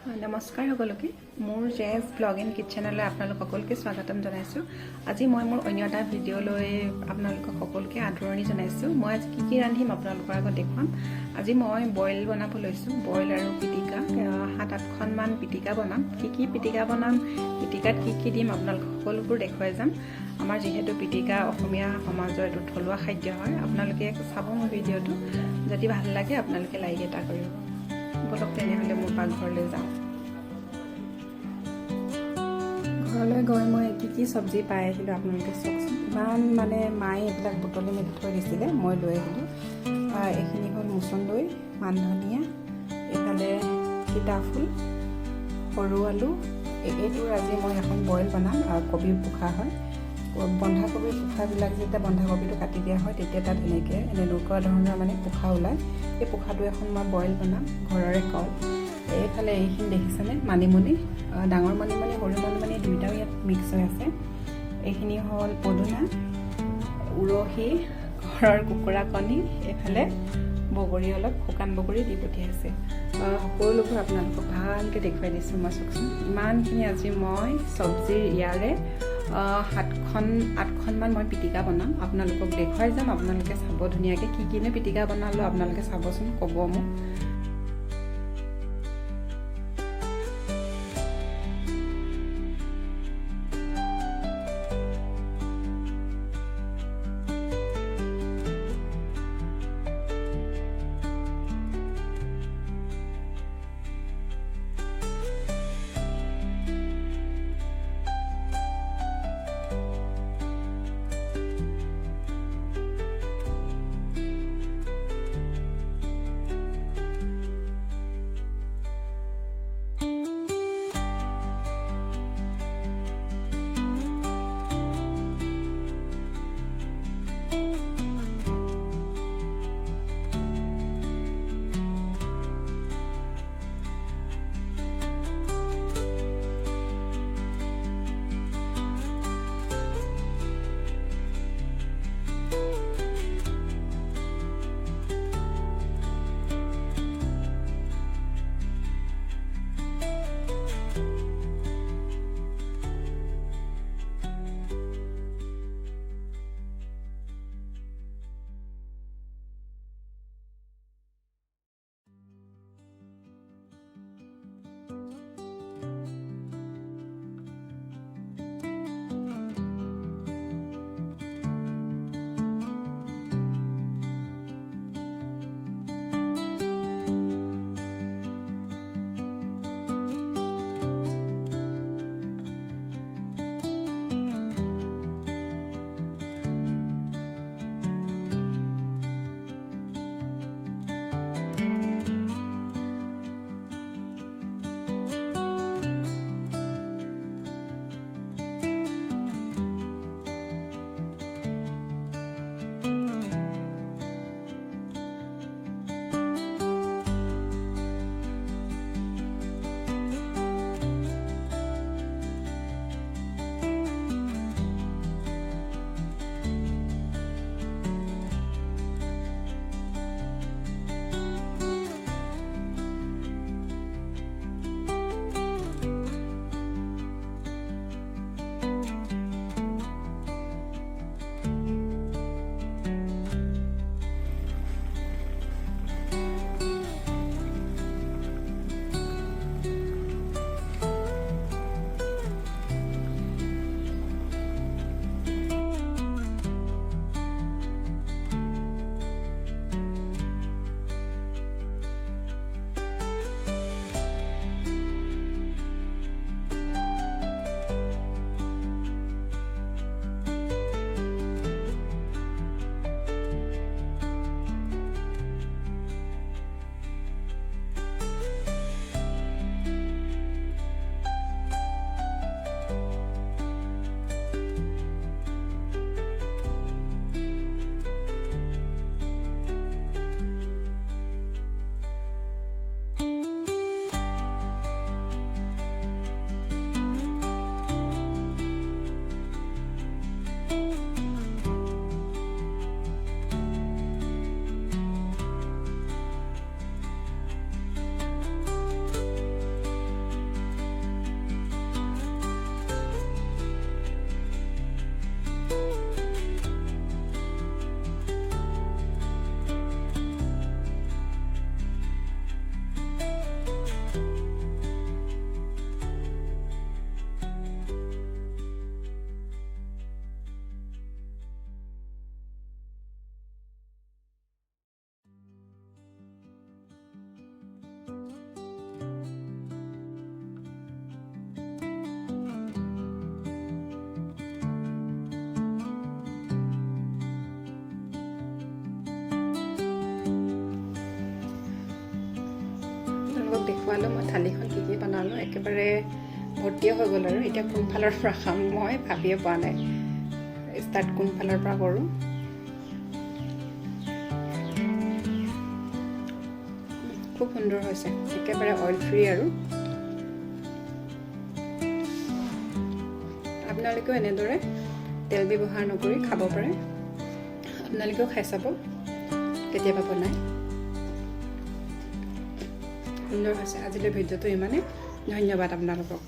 নমস্কাৰ সকলোকে মোৰ জেজ ব্লগ এণ্ড কিটচেনলৈ আপোনালোক সকলোকে স্বাগতম জনাইছোঁ। আজি মই মোৰ অন্য এটা ভিডিঅ' লৈ আপোনালোকক সকলোকে আদৰণি জনাইছোঁ। মই আজি কি ৰান্ধিম আপোনালোকৰ আগত দেখুৱাম। আজি মই বইল বনাব লৈছোঁ, বইল আৰু পিটিকা 7-8খনমান পিটিকা বনাম। কি পিটিকা বনাম, পিটিকাত কি দিম আপোনালোক সকলোবোৰ দেখুৱাই যাম। আমাৰ যিহেতু পিটিকা অসমীয়া সমাজৰ এইটো থলুৱা খাদ্য হয়। আপোনালোকে চাব মোৰ ভিডিঅ'টো, যদি ভাল লাগে আপোনালোকে লাইক এটা কৰিব। বলক তেনেহ'লে মোৰ পাকঘৰলৈ যাওঁ। ঘৰলৈ গৈ মই কি চব্জি পাই আহিলোঁ আপোনালোকে চাওকচোন। ইমান মায়ে এইবিলাক বুটলি মেলি থৈ দিছিলে, মই লৈ আহিলোঁ। এইখিনি হ'ল মচন্দৈ, মান ধনিয়া, এইফালে সীতাফুল, সৰু আলু। এইটোৰ আজি মই এখন বইল বনাম। কবি পোখা হয়, বন্ধাকবি পোখাবিলাক যেতিয়া বন্ধাকবিটো কাটি দিয়া হয় তেতিয়া তাত এনেকুৱা ধৰণৰ পোখা ওলায়। এই পোখাটো এখন মই বইল বনাম, ঘৰৰে কল। এইফালে এইখিনি দেখিছেনে, মানিমুনি, ডাঙৰ মানিমুনি সৰু মানিমুনি দুয়োটাও ইয়াত মিক্স হৈ আছে। এইখিনি হ'ল পদুনা, উৰহি, ঘৰৰ কুকুৰা কণী, এইফালে বগৰী অলপ, শুকান বগৰী দি পঠিয়াইছে। সকলোবোৰ আপোনালোকক ভালকৈ দেখুৱাই দিছোঁ মই চাওকচোন। ইমানখিনি আজি মই চব্জিৰ ইয়াৰে 7-8খনমান মই পিটিকা বনাম, আপোনালোকক দেখুৱাই যাম। আপোনালোকে চাব ধুনীয়াকৈ কিনো পিটিকা বনালোঁ আপোনালোকে চাবচোন, ক'ব মোক। দেখুৱালোঁ মই থালিখন কি বনালোঁ, একেবাৰে ভৰ্তিয়ে হৈ গ'ল আৰু। এতিয়া কোনফালৰ পৰা খাম মই ভাবিয়ে পোৱা নাই, ষ্টাৰ্ট কোনফালৰ পৰা কৰোঁ। খুব সুন্দৰ হৈছে, একেবাৰে অইল ফ্ৰী আৰু। আপোনালোকেও এনেদৰে তেল ব্যৱহাৰ নকৰি খাব পাৰে, আপোনালোকেও খাই চাব কেতিয়াবা বনাই। সুন্দৰ হৈছে। আজিলৈ ভিডিঅ'টো ইমানেই, ধন্যবাদ আপোনালোকক।